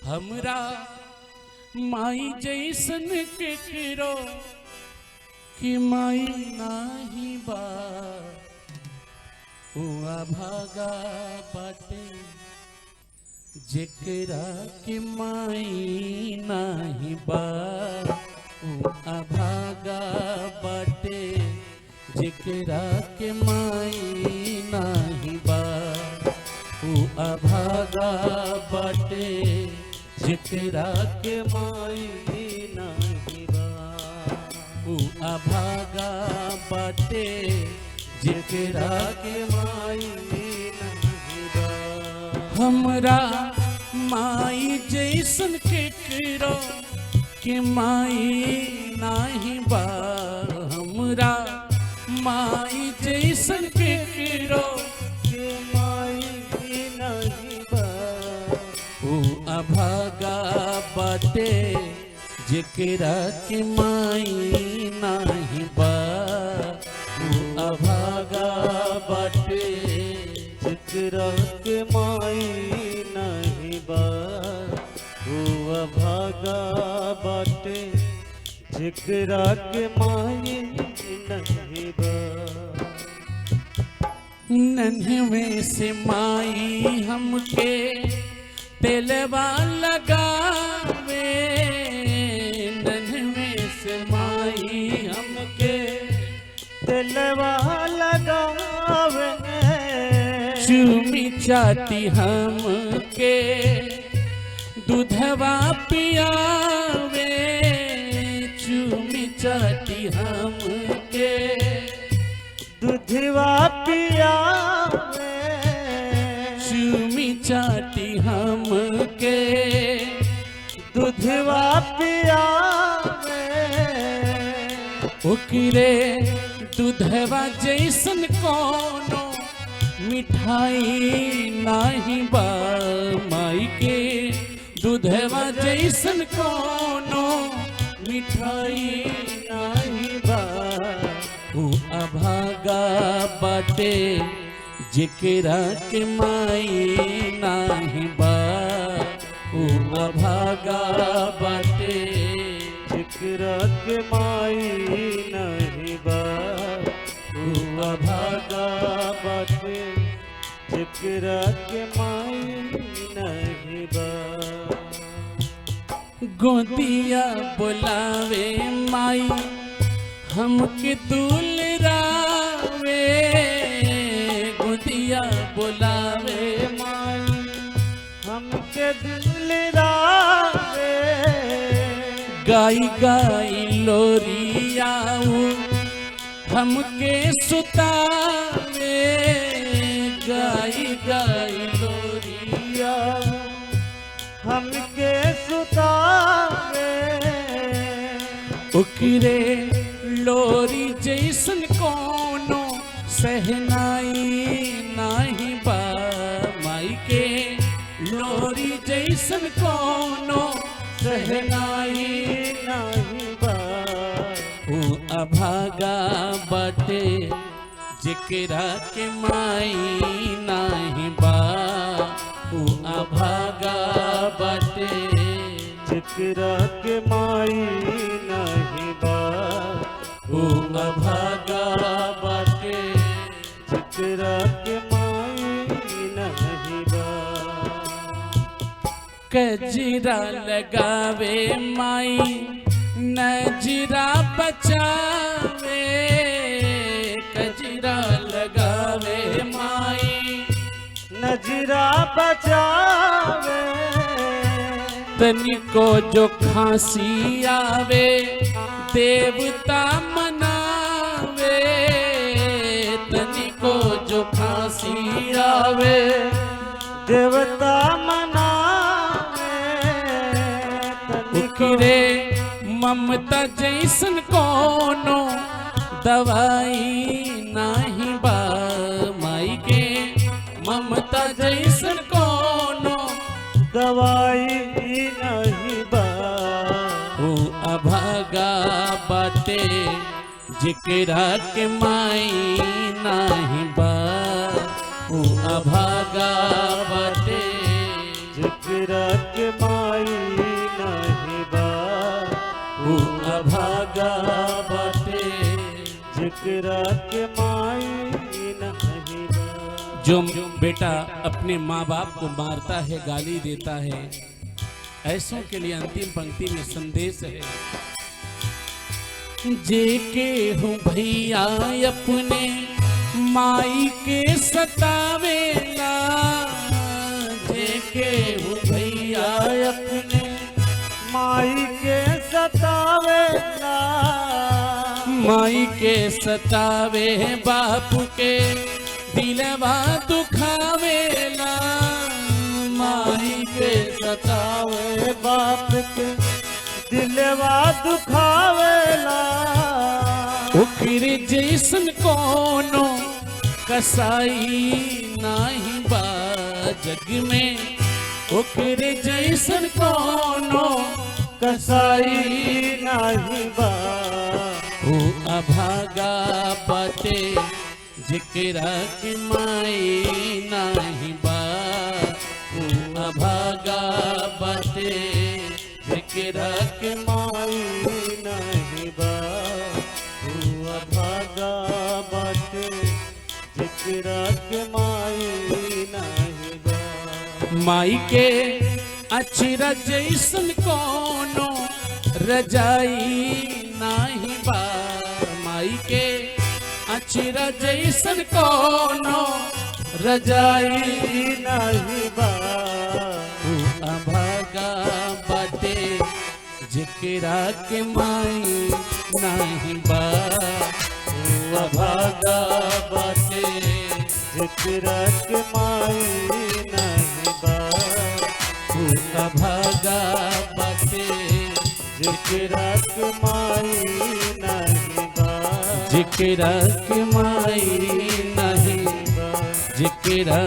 हमरा माई जैसन केकरो कि माई नाही बा हुआ भागा बाटे जेकरा के माई नाही बा हुआ भागा बाटे जेकरा के माई नाही बा हुआ भागा बाटे जेकरा के माई नाही बा हुआ भागा बाटे जेकरा के माई नाही बा। हमरा माई जैसन केकरो के माई नाही बा हमरा माई जैसन केकरो के माई नाही बा ओ अभागा बाटे जेकरा के माई नाही बा अभागा बाटे जेकरा के माई नहीं बा वो अभागा बाटे जेकरा के माई नहीं बा। नन्हे से माई हमके तेलवा लगावे नन्हे से माई हमके तेलवा लगावे चूमी चाटी हमके दूधवा पियावे चूमी चाटी हमके दूधवा पियावे चूमी चाटी हमके दूधवा पियावे ओकरे दूधवा जैसन कोनो मिठाई नाही बा माई के दूधवा जैसन कोनो मिठाई नाही बा ऊ अभागा बाटे जेकरा के माई नाही बा ऊ अभागा बाटे जेकरा के माई नहीं बा अभागा बाटे जेकरा के माई नहीं बा। गोदिया बुलावे माई हमके दुलरावे गोदिया बुलावे माई हमके दुलरावे गाई गाई लोरियाऊ हमके सुतावे गाई गाई लोरिया हमके सुतावे ओकरे लोरी जैसन कोनो सहनाई नाही बा माई के लोरी जैसन कोनो सहनाई नाही बा ऊ अभागा बाटे जेकरा के माई नाही बा ऊ अभागा बाटे जेकरा के माई नाही बा ऊ अभागा बाटे जेकरा के माई नहीं बा। कजरा लगावे माई नजरा बचावे कजरा लगावे माई नजरा बचावे तनिको जो खांसी आवे देवता मनावे तनिको जो खांसी आवे देवता मनावे तनिको ममता जैसन कोनो दवाई नाही बा माई के ममता जैसन कोनो दवाई नहीं बा ओ अभागा बाटे जेकरा के माई नाही बा ओ अभागा बाटे जेकरा के माई नहीं बा ऊ अभागा बाटे। जेकरा के माई नहीं बा। जो बेटा अपने माँ बाप को मारता है, गाली देता है, ऐसों के लिए अंतिम पंक्ति में संदेश है, जेके हूँ भैया अपने माई के सतावेला। जेके हूँ भैया अपने माई के सतावेला। माई के सतावे, बाप के दिलवा दुखावेला। माई के सतावे बाप के दिलवा दुखावेला। ओकरे जैसन कोनो कसाई नाही बा जग में। ओकरे जैसन कोनो कसाई नाही बा। ऊ अभागा बाटे, जेकरा के माई नाही बा। ऊ अभागा बाटे, जेकरा के माई नहीं बा। तू अभागा बाटे, जेकरा के माई नहीं बा। माई के अचरा जैसन कोनो रजाई नाही बा। माई के अचरा जैसन कोनो रजाई नहीं बा। ऊ अभागा बाटे, जेकरा के माई नाही बा। ऊ अभागा बाटे, जेकरा के माई नहीं बा। ऊ अभागा बाटे, जेकरा के माई नहीं बा। जेकरा के माई नहीं, बा। जेकरा